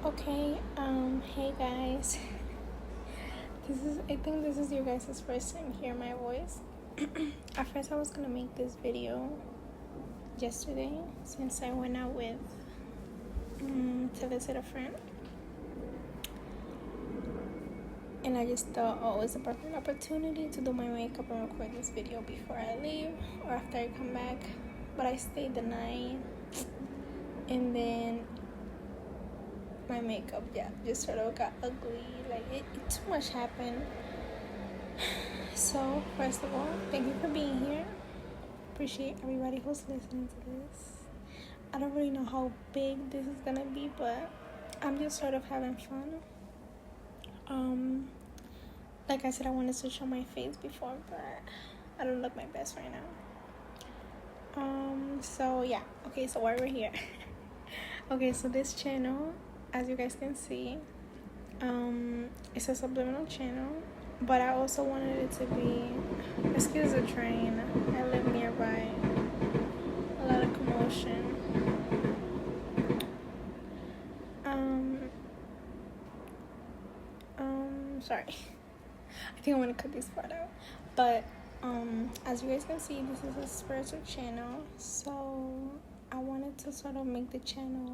Okay, hey guys. I think this is your guys' first time hearing my voice. At first I was gonna make this video yesterday since I went out with to visit a friend. And I just thought, oh, it's a perfect opportunity to do my makeup and record this video before I leave or after I come back. But I stayed the night, and then my makeup just sort of got ugly. Like it too much happened. So first of all, thank you for being here. Appreciate everybody who's listening to this. I don't really know how big this is gonna be, but I'm just sort of having fun. Like I said, I wanted to show my face before, but I don't look my best right now. So yeah, okay, so why we're here. Okay, so this channel, as you guys can see, it's a subliminal channel, but I also wanted it to be, excuse the train, I live nearby, a lot of commotion. Sorry, I think I want to cut this part out, but as you guys can see, this is a spiritual channel, so I wanted to sort of make the channel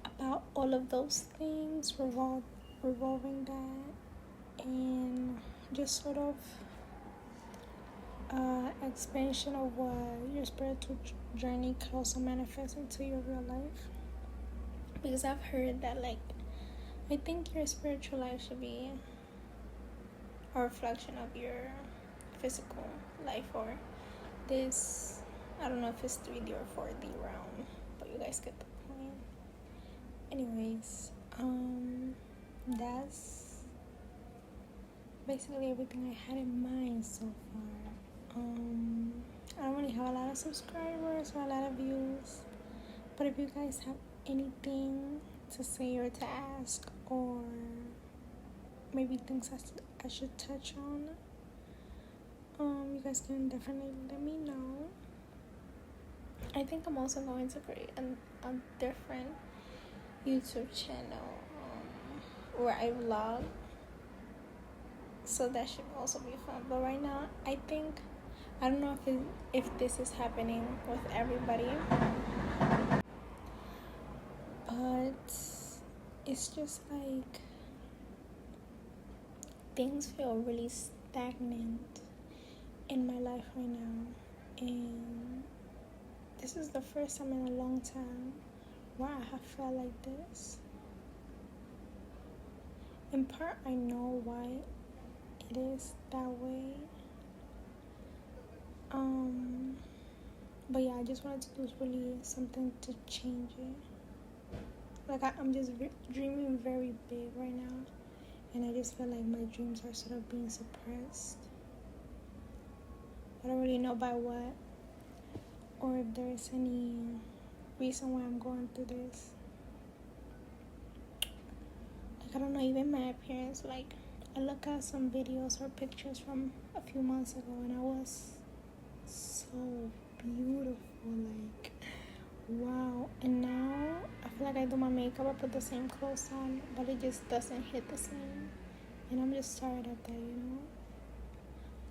about all of those things, revolving that, and just sort of expansion of what your spiritual journey could also manifest into your real life. Because I've heard that, like, I think your spiritual life should be a reflection of your physical life, or this, I don't know if it's 3D or 4D realm, but you guys get the point. Anyways, that's basically everything I had in mind so far. I don't really have a lot of subscribers or a lot of views, but if you guys have anything to say or to ask, or maybe things I should touch on, you guys can definitely let me know. I think I'm also going to create a different YouTube channel where I vlog, so that should also be fun. But right now, I don't know if this is happening with everybody, but it's just like things feel really stagnant in my life right now, and this is the first time in a long time where I have felt like this. In part, I know why it is that way. But yeah, I just wanted to do really something to change it. Like I'm just dreaming very big right now, and I just feel like my dreams are sort of being suppressed. I don't really know by what, or if there's any reason why I'm going through this. Like, I don't know, even my appearance, like, I look at some videos or pictures from a few months ago, and I was so beautiful, like, wow. And now I feel like I do my makeup, I put the same clothes on, but it just doesn't hit the same, and I'm just tired of that, you know.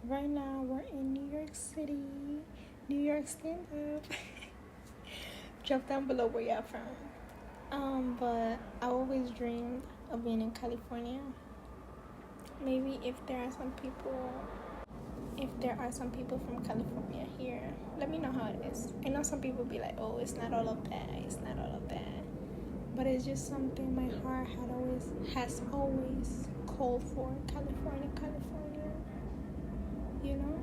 Right now we're in New York City. New York, stand up. Drop down below where y'all from. But I always dreamed of being in California. Maybe if there are some people from California here, let me know how it is. I know some people be like, oh, it's not all of that, but it's just something my heart has always called for. California, you know.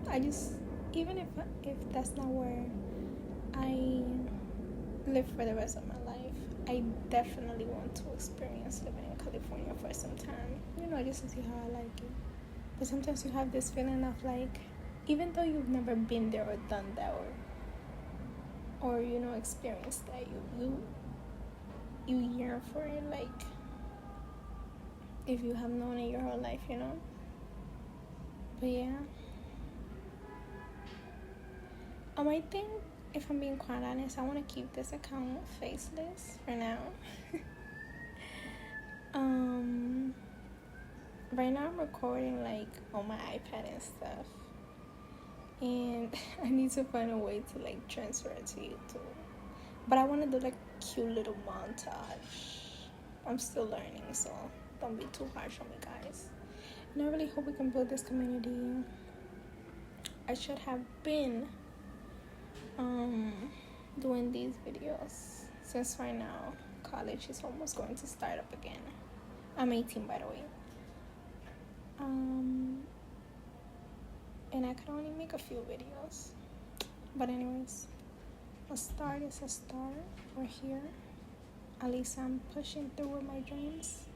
I just, even if that's not where I live for the rest of my life, I definitely want to experience living in California for some time, you know, just to see how I like it. But sometimes you have this feeling of, like, even though you've never been there or done that, or you know, experienced that, you yearn for it, like, if you have known it your whole life, you know. But yeah, I think if I'm being quite honest, I want to keep this account faceless for now. Right now I'm recording like on my iPad and stuff, and I need to find a way to like transfer it to YouTube. But I want to do like a cute little montage. I'm still learning, so don't be too harsh on me, guys. And I really hope we can build this community. I should have been doing these videos since right now college is almost going to start up again. I'm 18, by the way. And I could only make a few videos. But anyways, a start is a start. We're here. At least I'm pushing through with my dreams.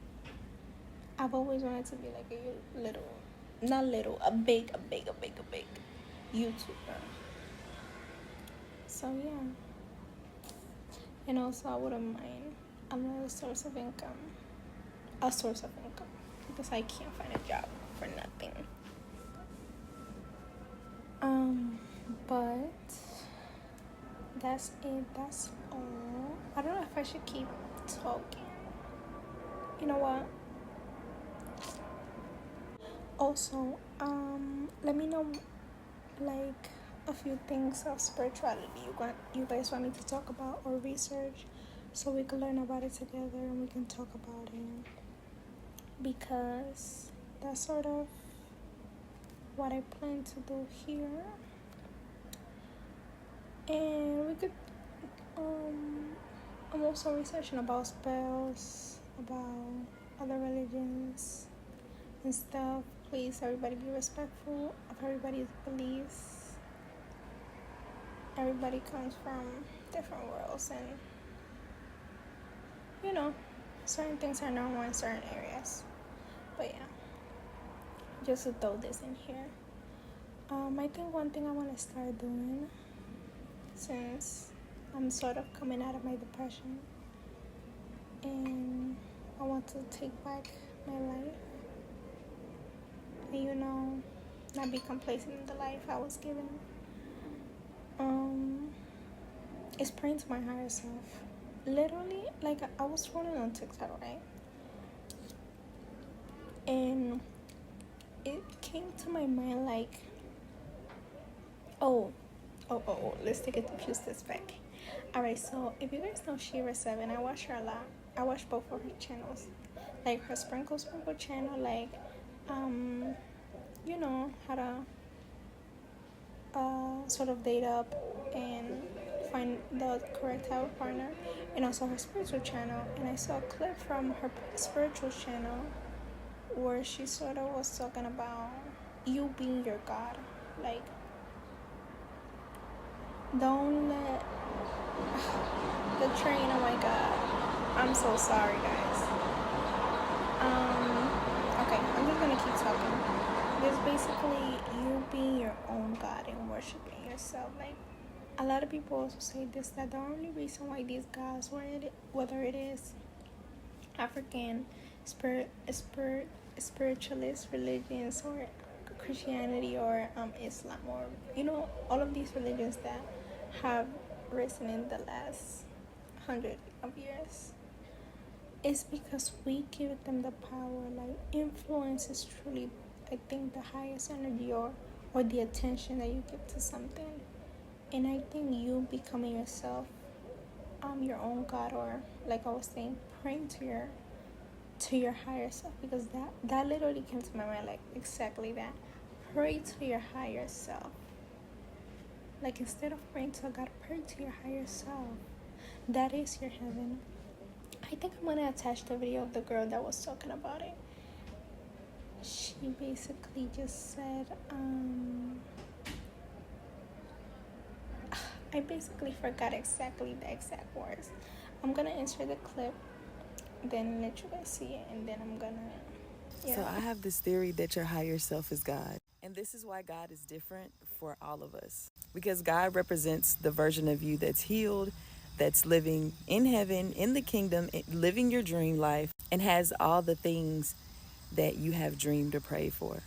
I've always wanted to be like a little, not little, a big YouTuber. So yeah. And also I wouldn't mind another source of income. A source of income. Because I can't find a job for nothing. But that's it. That's all. I don't know if I should keep talking. You know what? Also, let me know like a few things of spirituality you guys want me to talk about or research, so we can learn about it together and we can talk about it. Because that's sort of what I plan to do here. And we could I'm also researching about spells, about other religions and stuff. Please, everybody be respectful of everybody's beliefs. Everybody comes from different worlds, and you know, certain things are normal in certain areas. But yeah, just to throw this in here. I think one thing I want to start doing, since I'm sort of coming out of my depression and I want to take back my life and, you know, not be complacent in the life I was given, is praying to my higher self. Literally, like, I was scrolling on TikTok, right? And it came to my mind like, oh, let's take a few steps back. Alright, so if you guys know Shira7, I watch her a lot. I watch both of her channels. Like her Sprinkle channel, like, you know, how to sort of date up and find the correct type of partner. And also her spiritual channel. And I saw a clip from her spiritual channel where she sort of was talking about you being your God. Like, don't let the train, oh my god, I'm so sorry, guys. Okay, I'm just gonna keep talking. It's basically you being your own God and worshiping yourself. Like, a lot of people also say this, that the only reason why these gods, whether it is African spiritualist religions or Christianity or Islam, or, you know, all of these religions that have risen in the last 100 of years, is because we give them the power. Like, influence is truly, I think, the highest energy or the attention that you give to something. And I think you becoming yourself, your own God, or like I was saying, praying to your higher self, because that literally came to my mind, like exactly that. Pray to your higher self. Like, instead of praying to God, pray to your higher self. That is your heaven. I think I'm gonna attach the video of the girl that was talking about it. She basically just said, I basically forgot exactly the exact words. I'm gonna insert the clip, then let you guys see it, and then I'm gonna, yeah. So I have this theory that your higher self is God. And this is why God is different for all of us. Because God represents the version of you that's healed, that's living in heaven, in the kingdom, living your dream life, and has all the things that you have dreamed or prayed for.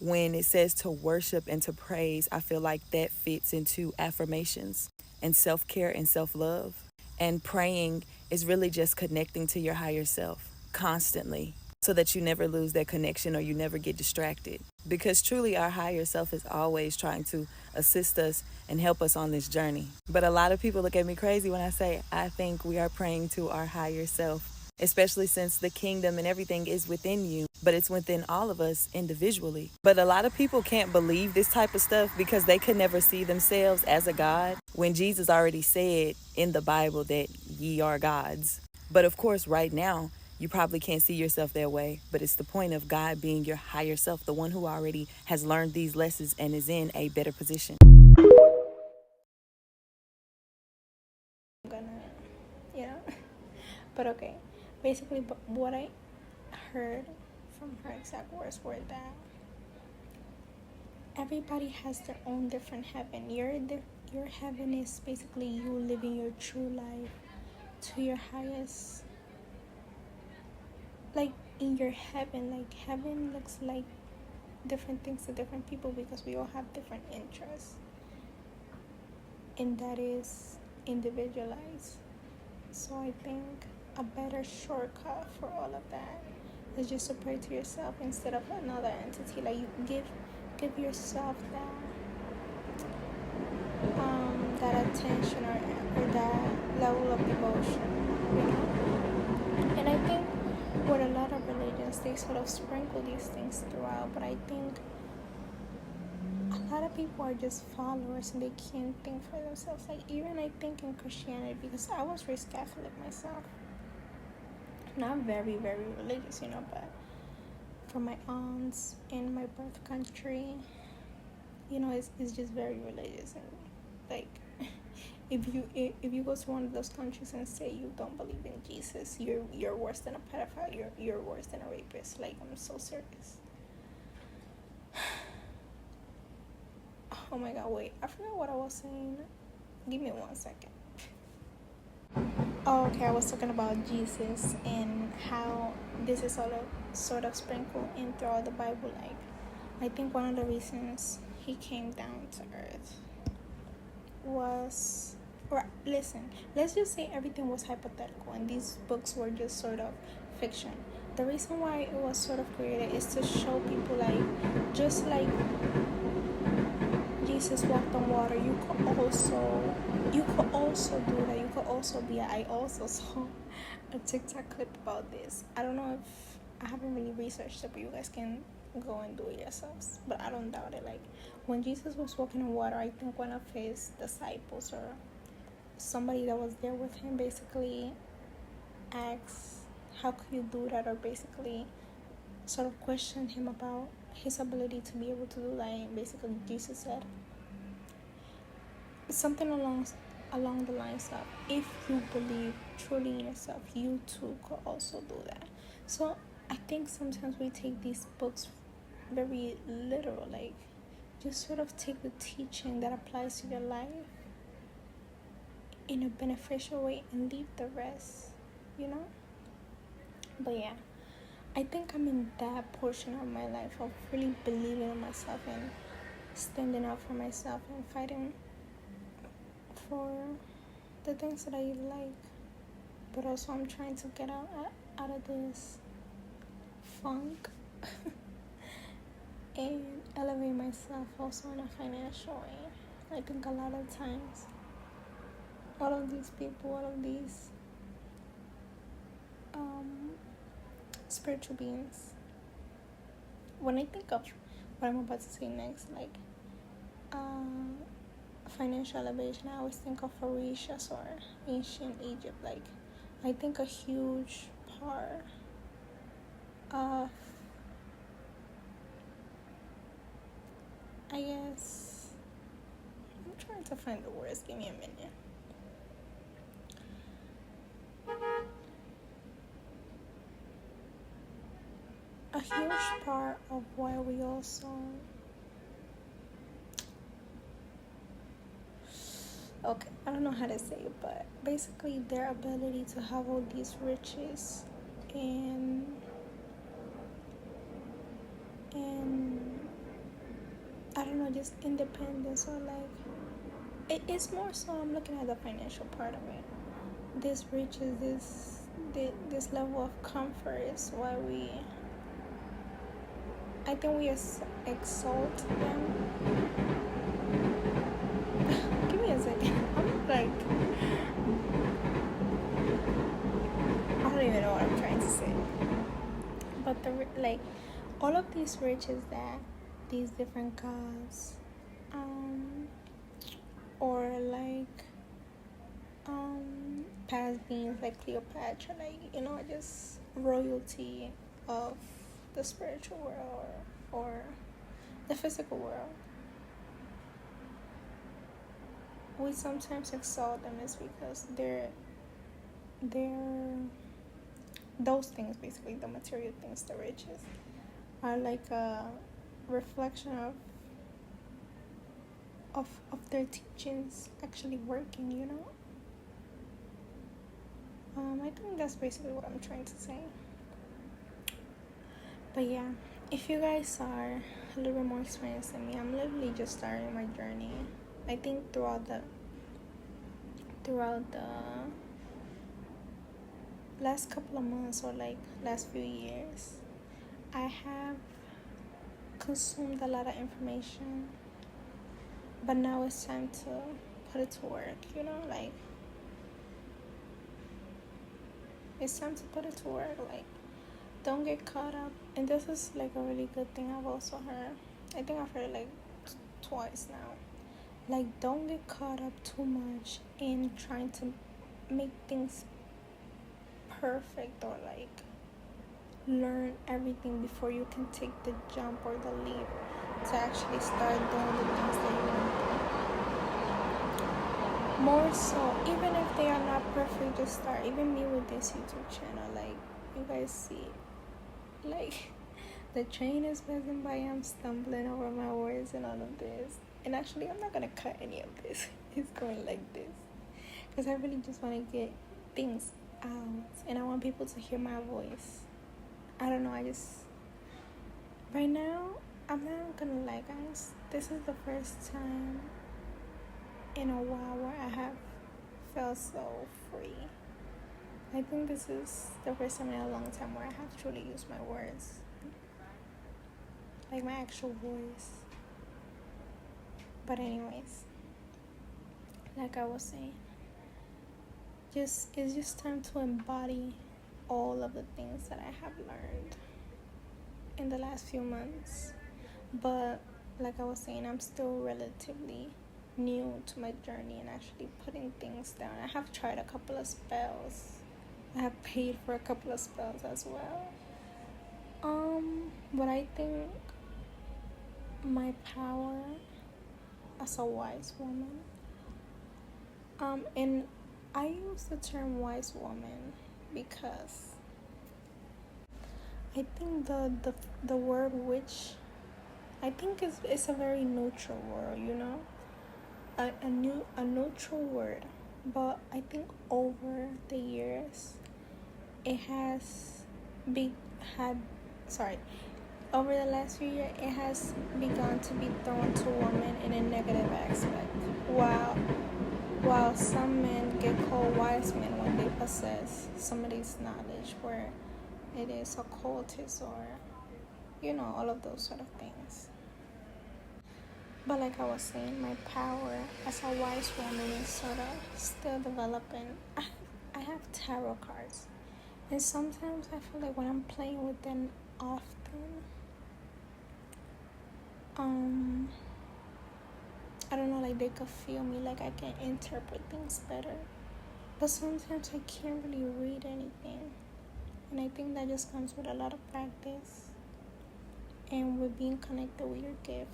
When it says to worship and to praise, I feel like that fits into affirmations. and self-care and self-love. And praying is really just connecting to your higher self constantly so that you never lose that connection or you never get distracted. Because truly, our higher self is always trying to assist us and help us on this journey. But a lot of people look at me crazy when I say I think we are praying to our higher self, especially since the kingdom and everything is within you, but it's within all of us individually. But a lot of people can't believe this type of stuff because they could never see themselves as a God when Jesus already said in the Bible that ye are gods. But of course, right now, you probably can't see yourself that way, but it's the point of God being your higher self, the one who already has learned these lessons and is in a better position. I'm gonna, you know. But okay, basically, what I heard from her exact words were that everybody has their own different heaven. Your heaven is basically you living your true life to your highest. Like in your heaven, like heaven looks like different things to different people because we all have different interests, and that is individualized. So I think a better shortcut for all of that is just to pray to yourself instead of another entity. Like you give yourself that attention or that level of devotion, you know. And I think with a lot of religions they sort of sprinkle these things throughout, but I think a lot of people are just followers and they can't think for themselves. Like even I think in Christianity, because I was raised Catholic myself, not very very religious, you know, but from my aunts in my birth country, you know, it's just very religious. And like if you go to one of those countries and say you don't believe in Jesus, you're worse than a pedophile, you're worse than a rapist. Like I'm so serious. Oh my god, wait, I forgot what I was saying. Give me 1 second. Oh, okay, I was talking about Jesus and how this is all sort of sprinkled in throughout the Bible. Like, I think one of the reasons he came down to earth was, or listen, let's just say everything was hypothetical and these books were just sort of fiction. The reason why it was sort of created is to show people, like, just like Jesus walked on water, you could also do that. You could also be. I also saw a TikTok clip about this. I don't know if I haven't really researched it, but you guys can go and do it yourselves. But I don't doubt it. Like when Jesus was walking on water, I think one of his disciples or somebody that was there with him basically asked, "How could you do that?" Or basically sort of questioned him about his ability to be able to do that. And basically Jesus said something along the lines of, if you believe truly in yourself, you too could also do that. So I think sometimes we take these books very literal, like just sort of take the teaching that applies to your life in a beneficial way and leave the rest, you know. But yeah, I think I'm in that portion of my life of really believing in myself and standing up for myself and fighting for the things that I like. But also I'm trying to get out of this funk and elevate myself also in a financial way. I think a lot of times all of these people, all of these spiritual beings, when I think of what I'm about to say next, like financial elevation, I always think of Orishas or ancient Egypt. Like I think a huge part of, I guess, I'm trying to find the words, give me a minute. A huge part of why we also, okay, I don't know how to say it, but basically their ability to have all these riches and I don't know, just independence, or like it's more so I'm looking at the financial part of it. This riches, this level of comfort is why I think we exalt them. Give me a second. I'm like, I don't even know what I'm trying to say. But like all of these riches that these different gods, or like past beings like Cleopatra, like just royalty of the spiritual world or the physical world. We sometimes exalt them is because they're those things, basically the material things, the riches, are like a reflection of their teachings actually working. I think that's basically what I'm trying to say. But yeah, if you guys are a little bit more experienced than me, I'm literally just starting my journey. I think throughout the last couple of months or like last few years, I have consumed a lot of information, but now it's time to put it to work, like it's time to put it to work. Like, don't get caught up. And this is like a really good thing I've also heard. I think I've heard it like twice now. Like, don't get caught up too much in trying to make things perfect or like learn everything before you can take the jump or the leap to actually start doing the things that you want to do. More so, even if they are not perfect, just start. Even me with this YouTube channel, like you guys see, like the train is passing by, I'm stumbling over my words and all of this. And actually, I'm not gonna cut any of this. It's going like this because I really just want to get things out, and I want people to hear my voice. I don't know, right now, I'm not gonna lie, guys, this is the first time in a while where I have felt so free. I think this is the first time in a long time where I have truly used my words, like my actual voice. But anyways, like I was saying, it's just time to embody all of the things that I have learned in the last few months. But like I was saying, I'm still relatively new to my journey and actually putting things down. I have tried a couple of spells. I have paid for a couple of spells as well. But I think my power as a wise woman, and I use the term wise woman because I think the word witch, I think it's a very neutral word, a neutral word. But I think over the years, over the last few years, it has begun to be thrown to women in a negative aspect. While some men get called wise men when they possess somebody's knowledge, where it is occultist or all of those sort of things. But like I was saying, my power as a wise woman is sort of still developing. I have tarot cards, and sometimes I feel like when I'm playing with them often, I don't know, like they could feel me, like I can interpret things better. But sometimes I can't really read anything, and I think that just comes with a lot of practice and with being connected with your gift.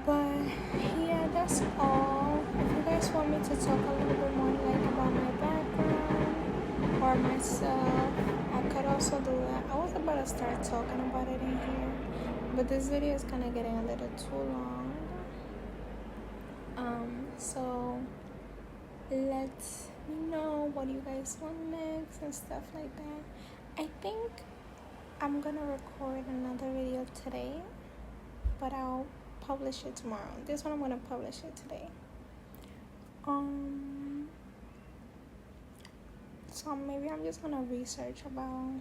But yeah, that's all. If you guys want me to talk a little bit more like about my background or myself, I could also do that. I was about to start talking about it in here, but this video is kind of getting a little too long. So let me know what you guys want next and stuff like that. I think I'm gonna record another video today, but I'll publish it tomorrow. This one I'm gonna publish it today. So maybe I'm just gonna research about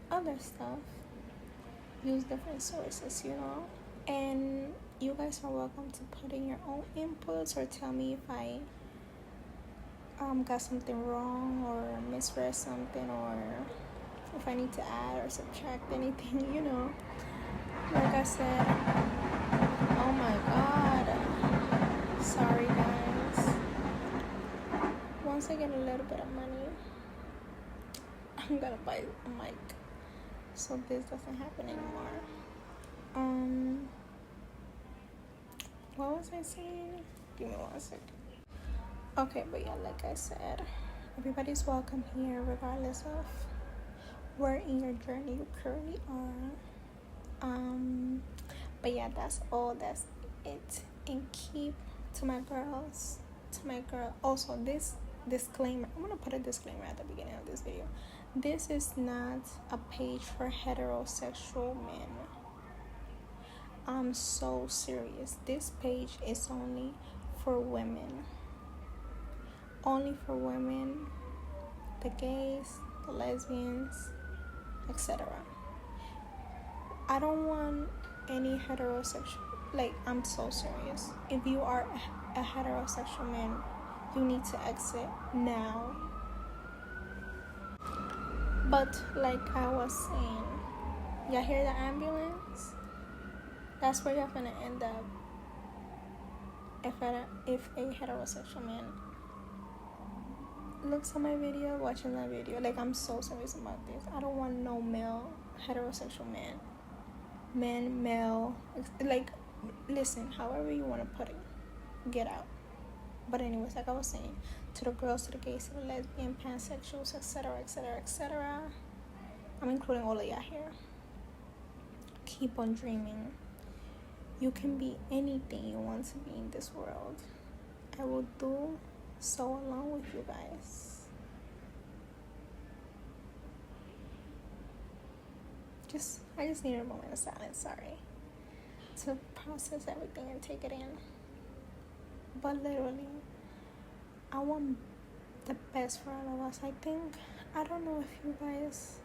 other stuff, use different sources, and you guys are welcome to put in your own inputs or tell me if I got something wrong or misread something, or if I need to add or subtract anything. Like I said, oh my god, sorry guys. Once I get a little bit of money, I'm gonna buy a mic so this doesn't happen anymore. What was I saying? Give me 1 second. Okay, but yeah, like I said, everybody's welcome here regardless of where in your journey you currently are. But yeah, that's all. That's it. And keep to my girl. Also, this disclaimer. I'm gonna put a disclaimer at the beginning of this video. This is not a page for heterosexual men. I'm so serious. This page is only for women. Only for women, the gays, the lesbians, etc. I don't want any heterosexual, I'm so serious. If you are a heterosexual man, you need to exit now. But like I was saying, y'all hear the ambulance? That's where y'all gonna end up if a heterosexual man looks at my video, watching that video. I'm so serious about this. I don't want no male heterosexual man, male, listen, however you want to put it, get out. But anyways, like I was saying, to the girls, to the gays, to the lesbian, pansexuals, etc., etc., etc., I'm including all of y'all here. Keep on dreaming. You can be anything you want to be in this world. I will do so along with you guys. I just needed a moment of silence, sorry, to process everything and take it in. But literally, I want the best for all of us. I don't know if you guys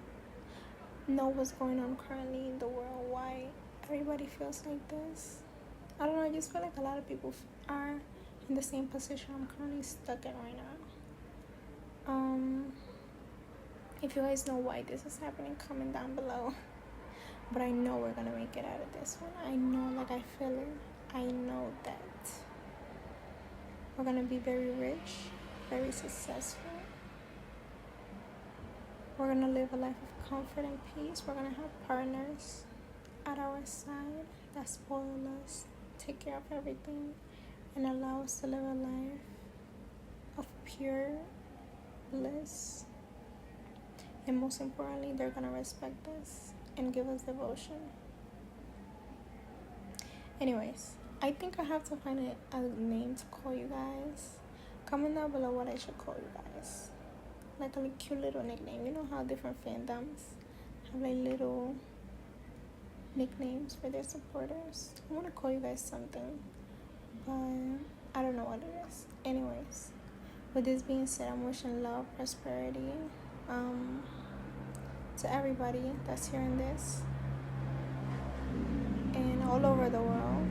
know what's going on currently in the world, why everybody feels like this. I don't know, I just feel like a lot of people are in the same position I'm currently stuck in right now. If you guys know why this is happening, comment down below. But I know we're gonna make it out of this one. I know, I feel it. I know that we're gonna be very rich, very successful. We're gonna live a life of comfort and peace. We're gonna have partners at our side that spoil us, take care of everything, and allow us to live a life of pure bliss. And most importantly, they're gonna respect us and give us devotion. Anyways, I think I have to find a name to call you guys. Comment down below what I should call you guys. Like a cute little nickname. You know how different fandoms have little nicknames for their supporters? I want to call you guys something, but I don't know what it is. Anyways, with this being said, I'm wishing love, prosperity, to everybody that's hearing this and all over the world.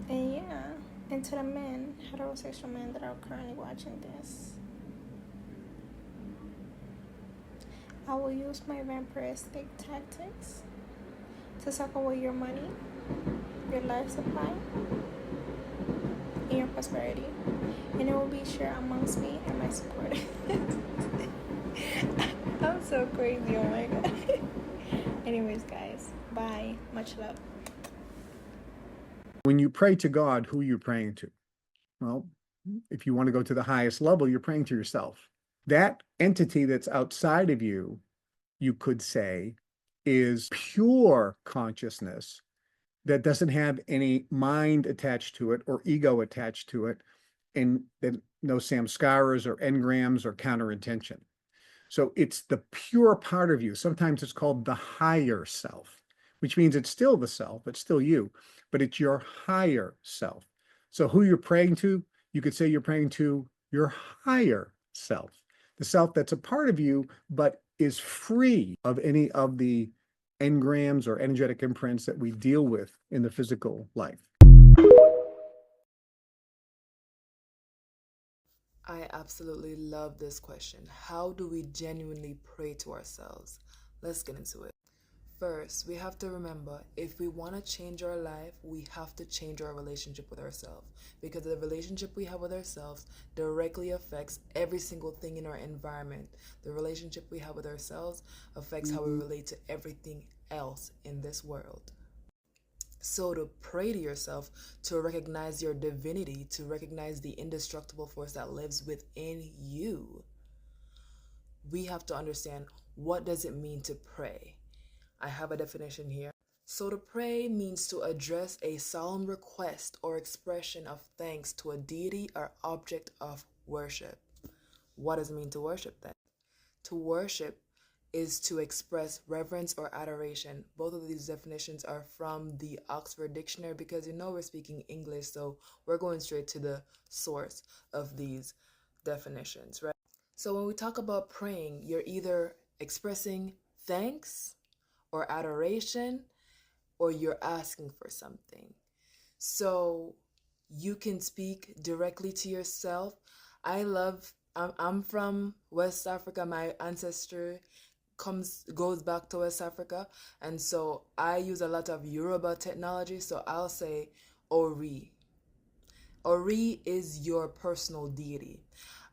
And yeah, and to the men, heterosexual men that are currently watching this, I will use my vampiristic tactics to suck away your money, your life supply, and your prosperity. And it will be shared amongst me and my supporters. I'm so crazy, oh my god. Anyways, guys, bye. Much love. When you pray to God, who are you praying to? Well, if you want to go to the highest level, you're praying to yourself. That entity that's outside of you, you could say, is pure consciousness that doesn't have any mind attached to it or ego attached to it, and then no samskaras or engrams or counterintention. So it's the pure part of you. Sometimes it's called the higher self, which means it's still the self, it's still you, but it's your higher self. So who you're praying to, you could say you're praying to your higher self, the self that's a part of you, but is free of any of the engrams or energetic imprints that we deal with in the physical life. I absolutely love this question. How do we genuinely pray to ourselves? Let's get into it. First, we have to remember if we want to change our life, we have to change our relationship with ourselves, because the relationship we have with ourselves directly affects every single thing in our environment. The relationship we have with ourselves affects how we relate to everything else in this world. So, to pray to yourself, to recognize your divinity, to recognize the indestructible force that lives within you, we have to understand, what does it mean to pray? I have a definition here. So, to pray means to address a solemn request or expression of thanks to a deity or object of worship. What does it mean to worship then? To worship is to express reverence or adoration. Both of these definitions are from the Oxford Dictionary, because we're speaking English, so we're going straight to the source of these definitions, right? So when we talk about praying, you're either expressing thanks or adoration, or you're asking for something. So you can speak directly to yourself. I'm from West Africa. My ancestry goes back to West Africa, and so I use a lot of Yoruba technology. So I'll say Ori. Ori is your personal deity.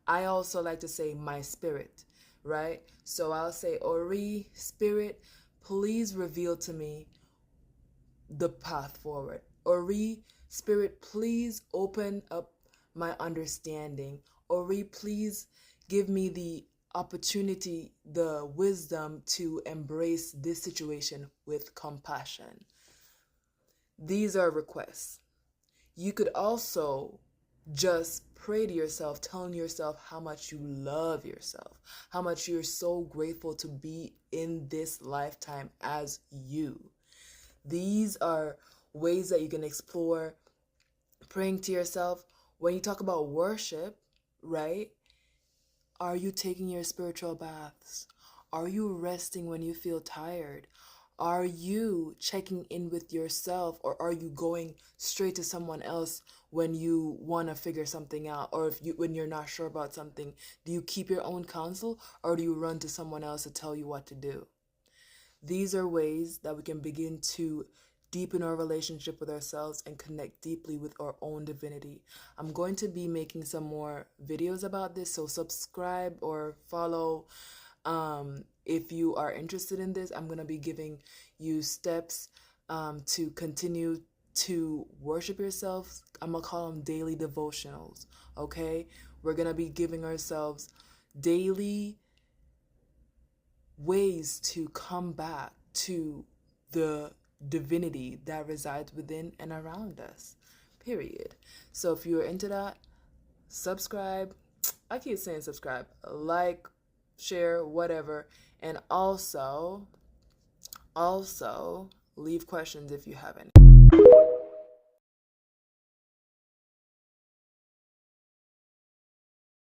I also like to say my spirit, right? So I'll say, Ori, spirit, please reveal to me the path forward. Ori, spirit, please open up my understanding. Ori, please give me the opportunity, the wisdom to embrace this situation with compassion. These are requests. You could also just pray to yourself, telling yourself how much you love yourself, how much you're so grateful to be in this lifetime as you. These are ways that you can explore praying to yourself. When you talk about worship, right? Are you taking your spiritual baths? Are you resting when you feel tired? Are you checking in with yourself, or are you going straight to someone else when you want to figure something out, or when you're not sure about something? Do you keep your own counsel, or do you run to someone else to tell you what to do? These are ways that we can begin to deepen our relationship with ourselves and connect deeply with our own divinity. I'm going to be making some more videos about this, so subscribe or follow if you are interested in this. I'm going to be giving you steps to continue to worship yourself. I'm going to call them daily devotionals, okay? We're going to be giving ourselves daily ways to come back to the divinity that resides within and around us, period. So if you're into that, subscribe. I keep saying subscribe, like, share, whatever, and also leave questions if you have any.